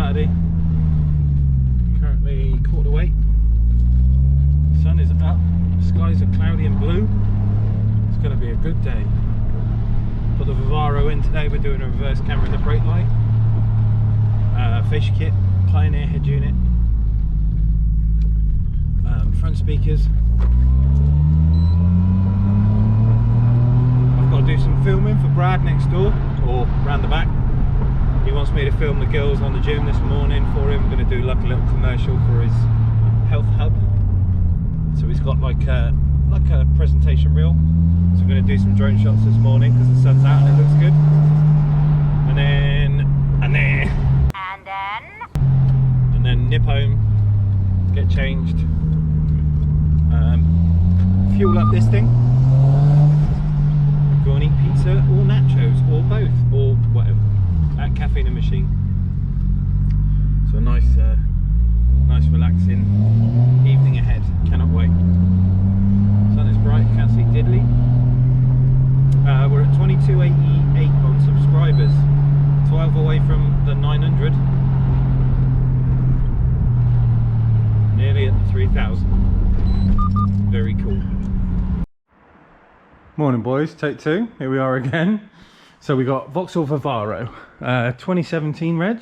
Saturday. Currently 7:45. Sun is up, skies are cloudy and blue. It's going to be a good day. Put the Vivaro in today. We're doing a reverse camera and a brake light. Fascia kit, Pioneer head unit, front speakers. I've got to do some filming for Brad next door, or round the back. He wants me to film the girls on the gym this morning for him. I'm going to do like a little commercial for his health hub. So he's got like a presentation reel. So I'm going to do some drone shots this morning because the sun's out and it looks good. And then nip home, get changed, fuel up this thing, go and eat pizza or nachos or both or whatever at Cafe in a Machine. So a nice relaxing evening ahead. Cannot wait. Sun is bright, can't see diddly. We're at 2288 on subscribers, 12 away from the 900. Nearly at the 3,000. Very cool. Morning boys, take two. Here we are again. So we got Vauxhall Vivaro, 2017 reg.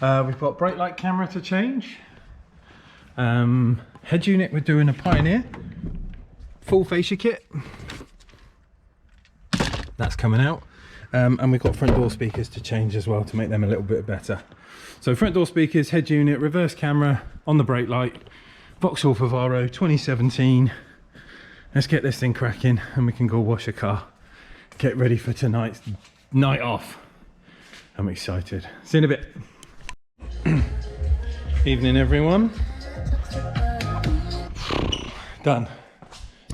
We've got brake light camera to change. Head unit, we're doing a Pioneer. Full fascia kit. That's coming out. And we've got front door speakers to change as well to make them a little bit better. So front door speakers, head unit, reverse camera on the brake light, Vauxhall Vivaro 2017. Let's get this thing cracking and we can go wash a car. Get ready for tonight's night off. I'm excited. See you in a bit. Evening everyone. Done.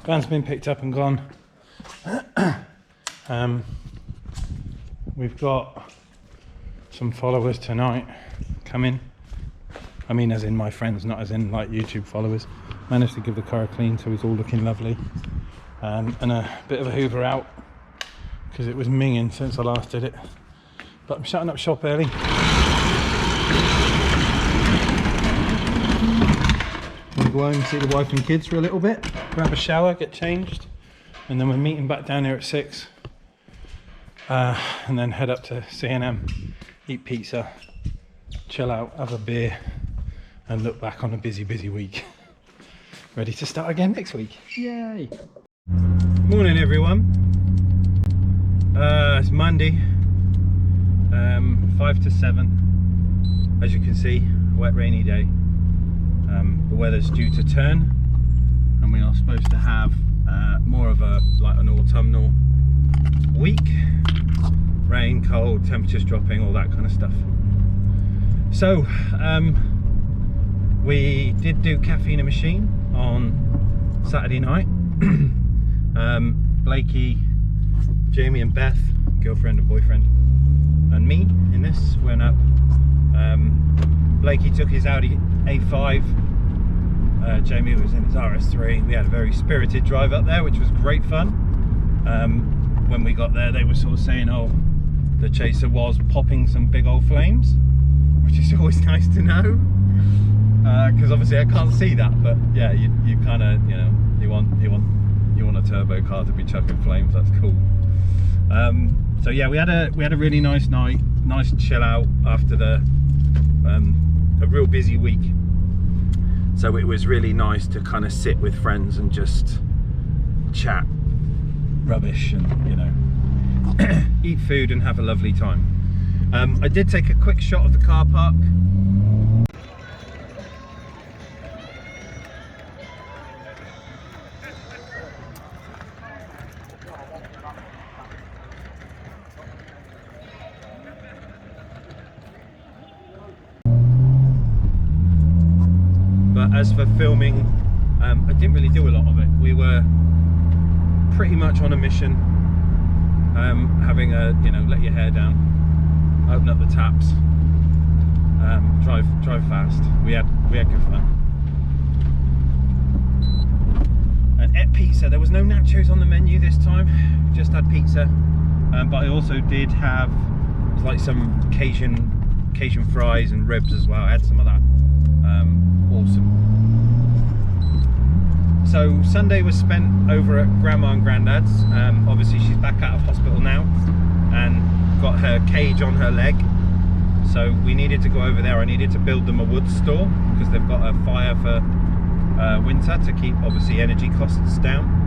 Van's been picked up and gone. We've got some followers tonight coming. I mean as in my friends, not as in like YouTube followers. Managed to give the car a clean so it's all looking lovely. And a bit of a hoover out because it was minging since I last did it. But I'm shutting up shop early. I'm gonna go home and see the wife and kids for a little bit, grab a shower, get changed, and then we're meeting back down here at 6. And then head up to C&M, eat pizza, chill out, have a beer, and look back on a busy week. Ready to start again next week. Yay! Morning everyone. It's Monday, 5 to 7. As you can see, wet rainy day. The weather's due to turn and we are supposed to have more of a like an autumnal week. Rain, cold, temperatures dropping, all that kind of stuff. So we did do Cafe in a Machine on Saturday night. Blakey, Jamie and Beth, girlfriend and boyfriend, and me in this went up. Blakey took his Audi A5, Jamie was in his RS3. We had a very spirited drive up there, which was great fun. When we got there they were sort of saying, oh, the Chaser was popping some big old flames, which is always nice to know, because obviously I can't see that, but yeah, you kind of, you know, you want a turbo car to be chucking flames. That's cool. So yeah, we had a really nice night, nice chill out after a real busy week. So it was really nice to kind of sit with friends and just chat rubbish and, you know, eat food and have a lovely time. I did take a quick shot of the car park. But as for filming, I didn't really do a lot of it. We were pretty much on a mission, having a, you know, let your hair down, open up the taps, drive fast. We had good fun. And ate pizza. There was no nachos on the menu this time. We just had pizza. But I also did have like some Cajun Cajun fries and ribs as well. I had some of that. Awesome. So Sunday was spent over at Grandma and Granddad's. Obviously she's back out of hospital now and got her cage on her leg. So we needed to go over there. I needed to build them a wood store because they've got a fire for winter to keep obviously energy costs down.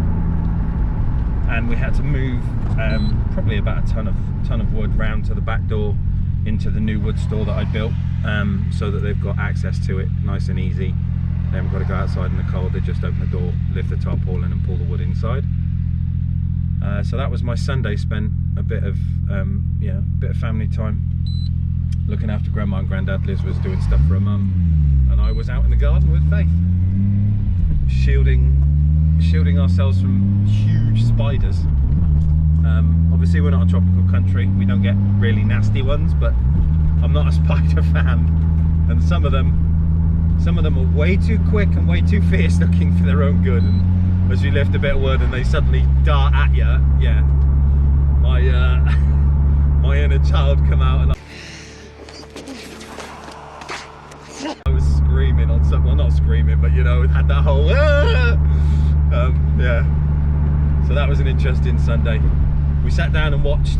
And we had to move probably about a ton of wood round to the back door into the new wood store that I built, so that they've got access to it nice and easy. They haven't got to go outside in the cold. They just open the door, lift the tarpaulin and pull the wood inside. So that was my Sunday. Spent a bit of family time looking after Grandma and Granddad. Liz was doing stuff for her mum and I was out in the garden with Faith, shielding ourselves from huge spiders. Obviously we're not a tropical country, we don't get really nasty ones, but I'm not a spider fan, and some of them are way too quick and way too fierce looking for their own good, and as you lift a bit of wood and they suddenly dart at you, yeah, my inner child come out and I was screaming on some, well not screaming, but you know, it had that whole yeah. So that was an interesting Sunday. We sat down and watched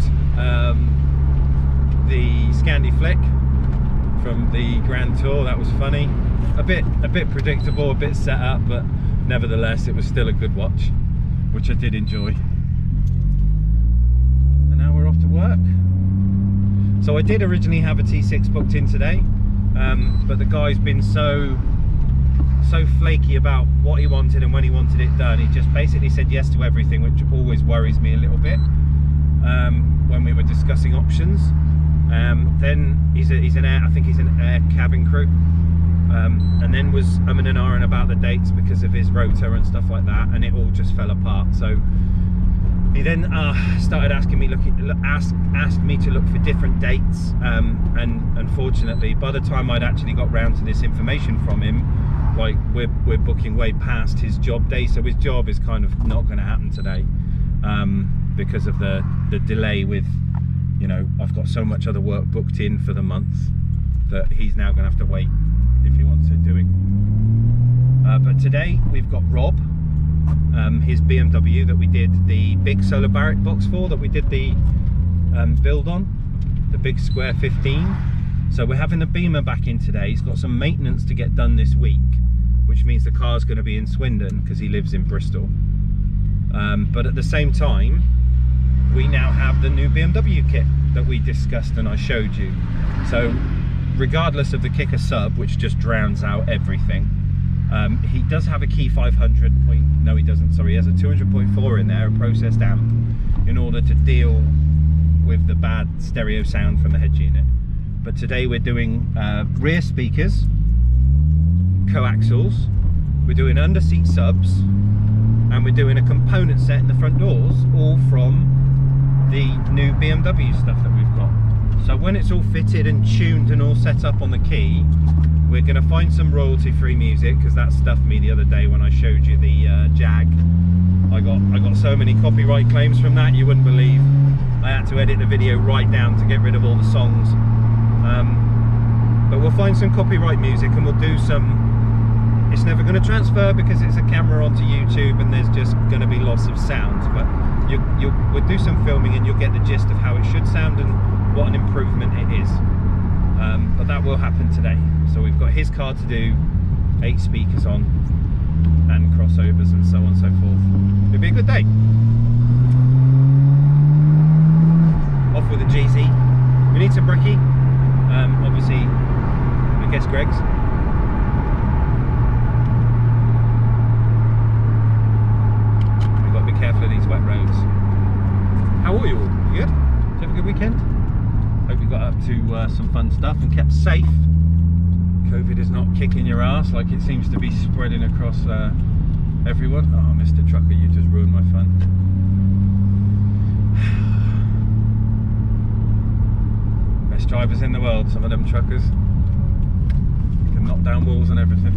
the Scandi flick from the Grand Tour. That was funny. A bit predictable, a bit set up, but nevertheless it was still a good watch, which I did enjoy. And now we're off to work. So I did originally have a T6 booked in today, but the guy's been so flaky about what he wanted and when he wanted it done. He just basically said yes to everything, which always worries me a little bit when we were discussing options. Then I think he's an air cabin crew, and then was umming and ahhing about the dates because of his rota and stuff like that, and it all just fell apart. So he then started asking me asked me to look for different dates, and unfortunately by the time I'd actually got round to this information from him, like we're booking way past his job day, so his job is kind of not going to happen today, because of the delay with, you know, I've got so much other work booked in for the month that he's now going to have to wait if he wants it doing. But today we've got Rob, his BMW that we did the big solar barrack box for, that we did the build on, the big square 15. So we're having the Beamer back in today. He's got some maintenance to get done this week, which means the car's going to be in Swindon because he lives in Bristol. But at the same time, we now have the new BMW kit that we discussed and I showed you. So regardless of the Kicker sub, which just drowns out everything, he does have a Key 500 point, no he doesn't, sorry, he has a 200.4 in there, a processed amp, in order to deal with the bad stereo sound from the head unit. But today we're doing rear speakers, coaxials, we're doing under seat subs, and we're doing a component set in the front doors, all from the new BMW stuff that we've got. So when it's all fitted and tuned and all set up on the Key, we're going to find some royalty-free music, because that stuffed me the other day when I showed you the Jag. I got so many copyright claims from that you wouldn't believe. I had to edit the video right down to get rid of all the songs. But we'll find some copyright music and we'll do some. It's never going to transfer because it's a camera onto YouTube and there's just going to be lots of sound, but we'll do some filming and you'll get the gist of how it should sound and what an improvement it is. But that will happen today. So we've got his car to do, 8 speakers on and crossovers and so on and so forth. It'll be a good day. Off with the GZ. We need some brekkie. Obviously, I guess Greg's. We've got to be careful of these wet roads. How are you all? You good? Did you have a good weekend? Hope you got up to some fun stuff and kept safe. COVID is not kicking your ass like it seems to be spreading across everyone. Oh, Mr. Trucker, you just ruined my fun. Best drivers in the world, some of them truckers. You can knock down walls and everything.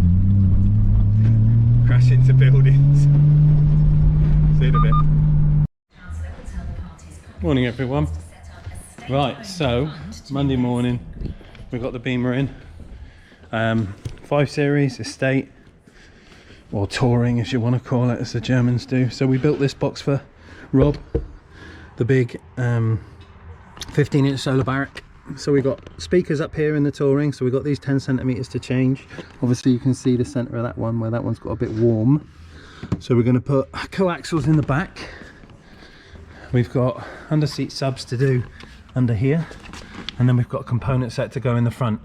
Crash into buildings. See you in a bit. Morning everyone. Right, so Monday morning, we've got the Beamer in. 5 Series Estate, or Touring as you want to call it, as the Germans do. So we built this box for Rob, the big 15-inch solar barrack. So we got speakers up here in the Touring, so we got these 10 centimeters to change. Obviously you can see the center of that one, where that one's got a bit warm. So we're going to put coaxials in the back. We've got under seat subs to do under here, and then we've got a component set to go in the front.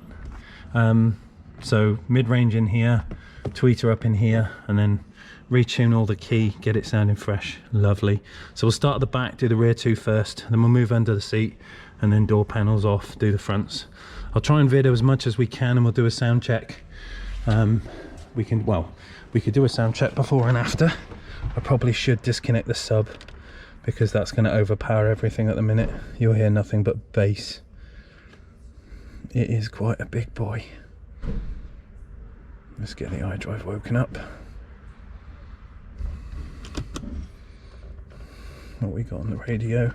So mid-range in here, tweeter up in here, and then retune all the key, get it sounding fresh, lovely. So we'll start at the back, do the rear two first, then we'll move under the seat, and then door panels off, do the fronts. I'll try and video as much as we can, and we'll do a sound check. We could do a sound check before and after. I probably should disconnect the sub, because that's going to overpower everything at the minute. You'll hear nothing but bass. It is quite a big boy. Let's get the iDrive woken up. What we got on the radio?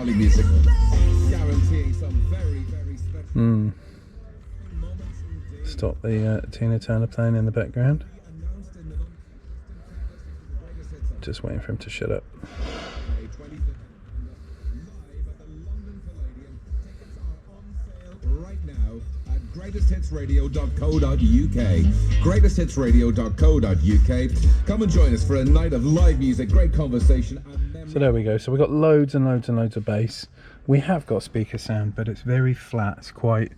Music, guaranteeing some very special Stop the Tina Turner playing in the background. Just waiting for him to shut up. Right now at greatesthitsradio.co.uk. greatesthitsradio.co.uk. Come and join us for a night of live music, great conversation. So there we go. So we've got loads and loads and loads of bass. We have got speaker sound, but it's very flat. It's quite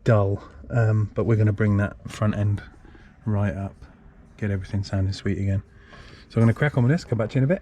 dull. But we're going to bring that front end right up, get everything sounding sweet again. So I'm going to crack on with this. Come back to you in a bit.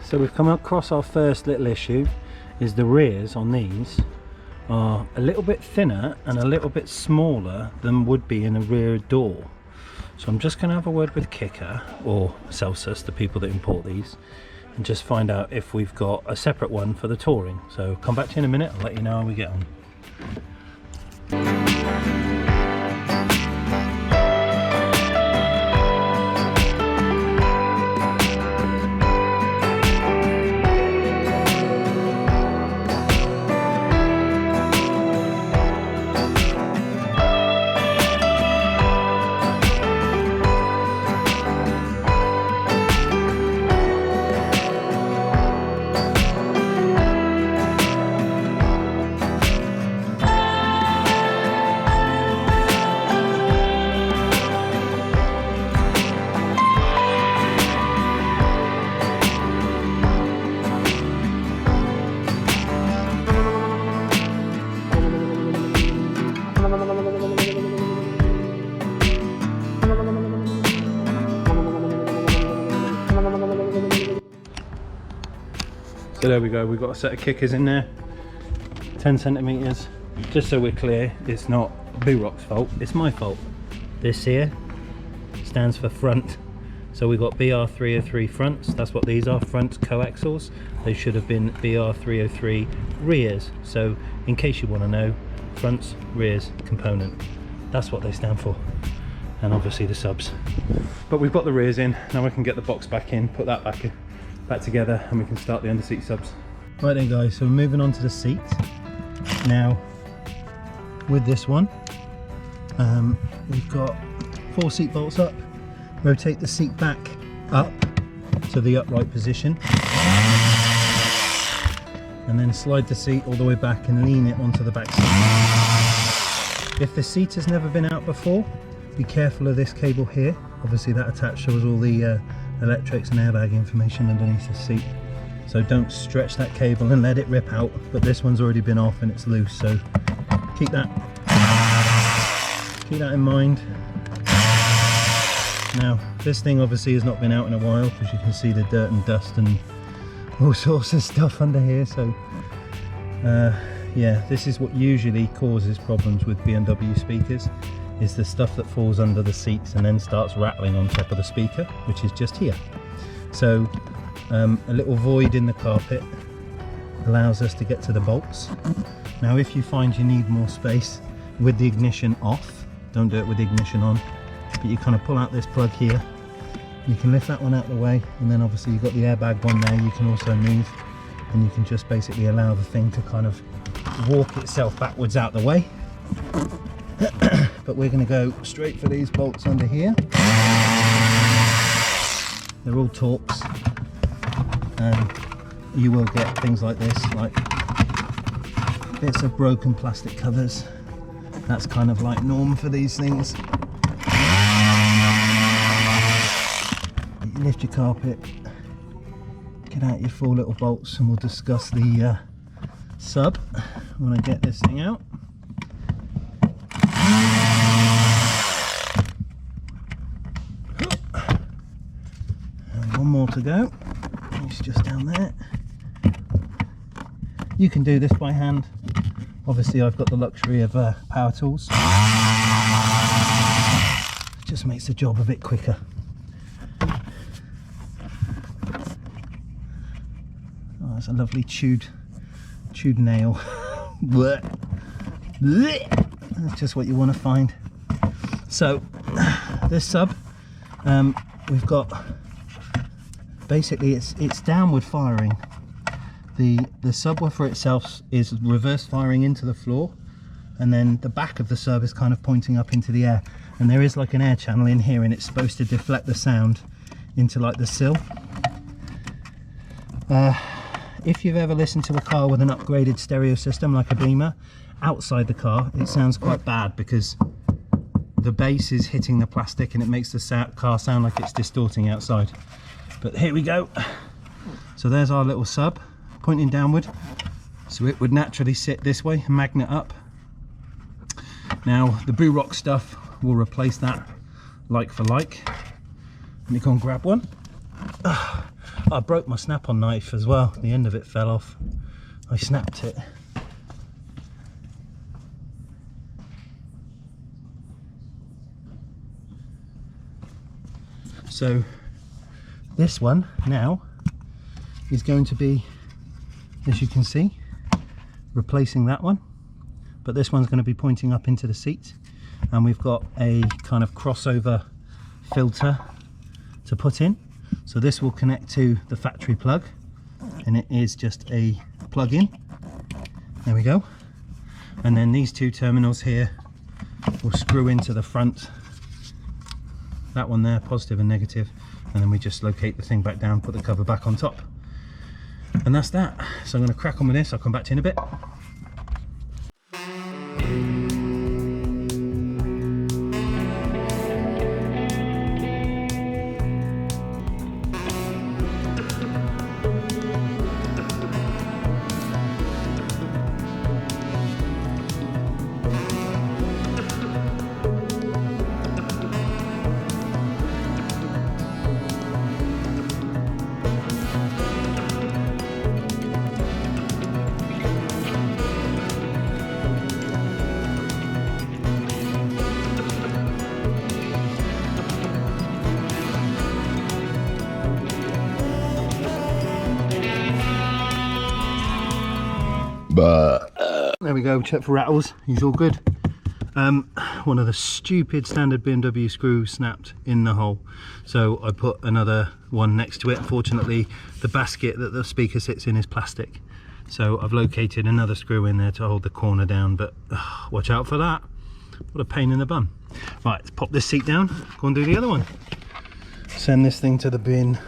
So we've come across our first little issue, is the rears on these are a little bit thinner and a little bit smaller than would be in a rear door. So I'm just going to have a word with Kicker or Celsius, the people that import these, and just find out if we've got a separate one for the Touring. So come back to you in a minute, I'll let you know how we get on. So there we go, we've got a set of kickers in there, 10 centimeters. Just so we're clear, it's not Boo-Rock's fault, it's my fault. This here stands for front. So we've got BR303 fronts, that's what these are, front coaxials. They should have been BR303 rears. So in case you want to know, fronts, rears, component. That's what they stand for. And obviously the subs. But we've got the rears in, now we can get the box back in, put that back together, and we can start the under seat subs. Right then guys, so we're moving on to the seat. Now, with this one, we've got 4 seat bolts up. Rotate the seat back up to the upright position. And then slide the seat all the way back and lean it onto the back seat. If the seat has never been out before, be careful of this cable here. obviously that attached shows all the electrics and airbag information underneath the seat. So don't stretch that cable and let it rip out, but this one's already been off and it's loose, so keep that in mind. Now this thing obviously has not been out in a while, because you can see the dirt and dust and all sorts of stuff under here, so yeah, this is what usually causes problems with BMW speakers, is the stuff that falls under the seats and then starts rattling on top of the speaker, which is just here. So a little void in the carpet allows us to get to the bolts. Now if you find you need more space with the ignition off, don't do it with the ignition on, but you kind of pull out this plug here, you can lift that one out of the way, and then obviously you've got the airbag one there you can also move, and you can just basically allow the thing to kind of walk itself backwards out the way. But we're going to go straight for these bolts under here. They're all Torx, and you will get things like this, like bits of broken plastic covers. That's kind of like norm for these things. You lift your carpet, get out your 4 little bolts, and we'll discuss the sub when I get this thing out. And one more to go. It's just down there. You can do this by hand. Obviously I've got the luxury of power tools. It just makes the job a bit quicker. Oh, that's a lovely chewed nail. That's just what you want to find. So this sub, we've got, basically it's downward firing. The subwoofer itself is reverse firing into the floor, and then the back of the sub is kind of pointing up into the air, and there is like an air channel in here, and it's supposed to deflect the sound into like the sill. If you've ever listened to a car with an upgraded stereo system like a Beamer, outside the car it sounds quite bad because the bass is hitting the plastic and it makes the car sound like it's distorting outside. But here we go. So there's our little sub pointing downward, so it would naturally sit this way and magnet up. Now the Boo Rock stuff will replace that like for like. Let me go and grab one. I broke my snap-on knife as well. The end of it fell off. I snapped it. So this one now is going to be, as you can see, replacing that one, but this one's going to be pointing up into the seat, and we've got a kind of crossover filter to put in. So this will connect to the factory plug, and it is just a plug-in. There we go. And then these 2 terminals here will screw into the front. That one there, positive and negative, and then we just locate the thing back down, put the cover back on top, and that's that. So I'm going to crack on with this. I'll come back to you in a bit. There we go, check for rattles, he's all good. One of the stupid standard BMW screws snapped in the hole, so I put another one next to it. Unfortunately the basket that the speaker sits in is plastic, so I've located another screw in there to hold the corner down, but watch out for that. What a pain in the bum. Right, let's pop this seat down, go and do the other one. Send this thing to the bin.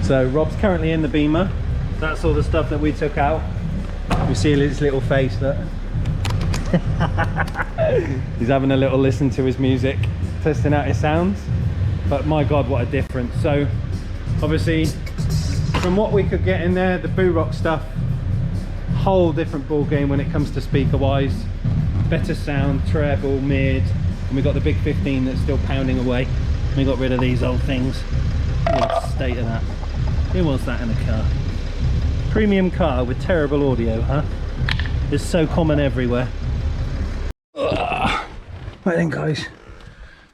So Rob's currently in the Beamer. That's all the stuff that we took out. You see his little face, look. He's having a little listen to his music, testing out his sounds. But my God, what a difference. So obviously from what we could get in there, the Boo Rock stuff, whole different ball game when it comes to speaker wise. Better sound, treble, mid, and we got the big 15 that's still pounding away. We got rid of these old things. Look at the state of that. Who wants that in a car? Premium car with terrible audio, huh? It's so common everywhere. Ugh. Right then guys,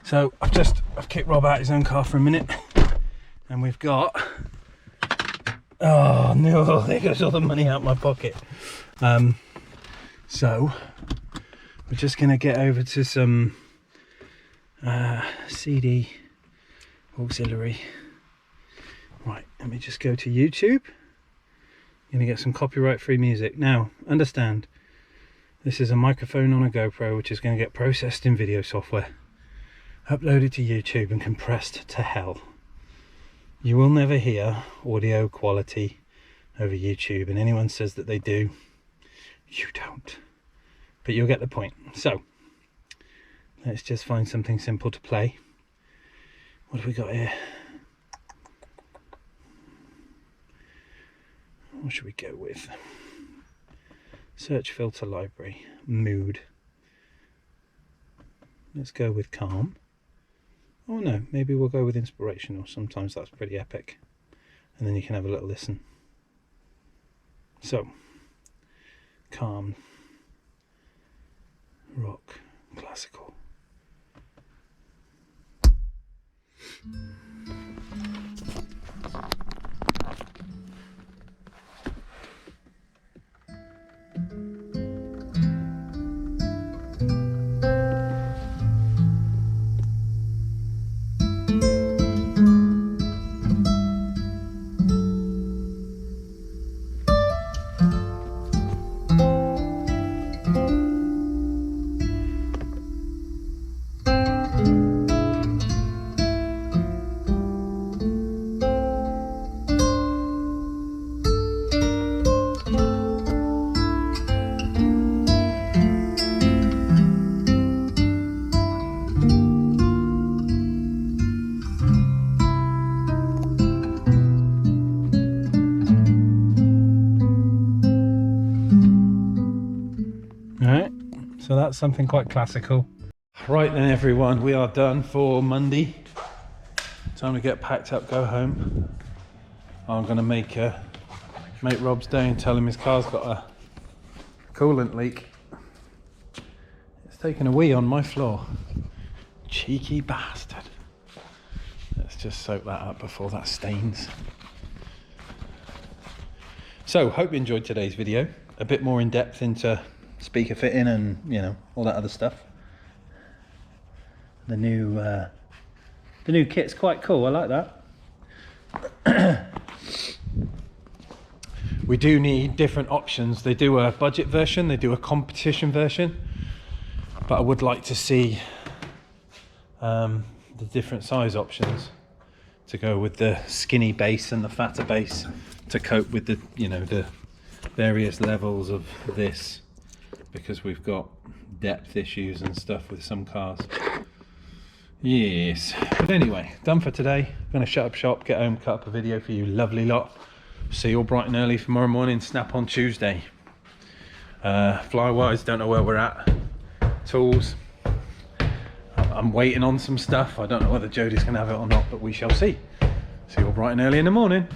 so I've kicked Rob out his own car for a minute, and we've got, oh no, there goes all the money out my pocket. So we're just gonna get over to some CD auxiliary. Right, let me just go to YouTube. Gonna get some copyright free music. Now understand, this is a microphone on a GoPro which is going to get processed in video software, uploaded to YouTube and compressed to hell. You will never hear audio quality over YouTube, and anyone says that they do, you don't. But you'll get the point. So let's just find something simple to play. What have we got here? What should we go with? Search filter library, mood. Let's go with calm. Oh no, maybe we'll go with inspirational. Sometimes that's pretty epic. And then you can have a little listen. So, calm, rock, classical. So that's something quite classical. Right then everyone, we are done for Monday. Time to get packed up, go home. I'm gonna make Rob's day and tell him his car's got a coolant leak. It's taken a wee on my floor. Cheeky bastard. Let's just soak that up before that stains. So, hope you enjoyed today's video. A bit more in depth into speaker fitting and, you know, all that other stuff. The new kit's quite cool. I like that. We do need different options. They do a budget version, they do a competition version, but I would like to see the different size options to go with the skinny bass and the fatter bass to cope with the, you know, the various levels of this, because we've got depth issues and stuff with some cars. Yes, but anyway, done for today. I'm gonna shut up shop, get home, cut up a video for you lovely lot. See you all bright and early tomorrow morning, snap on Tuesday. Flywise, don't know where we're at. Tools, I'm waiting on some stuff. I don't know whether Jodie's gonna have it or not, but we shall see. See you all bright and early in the morning.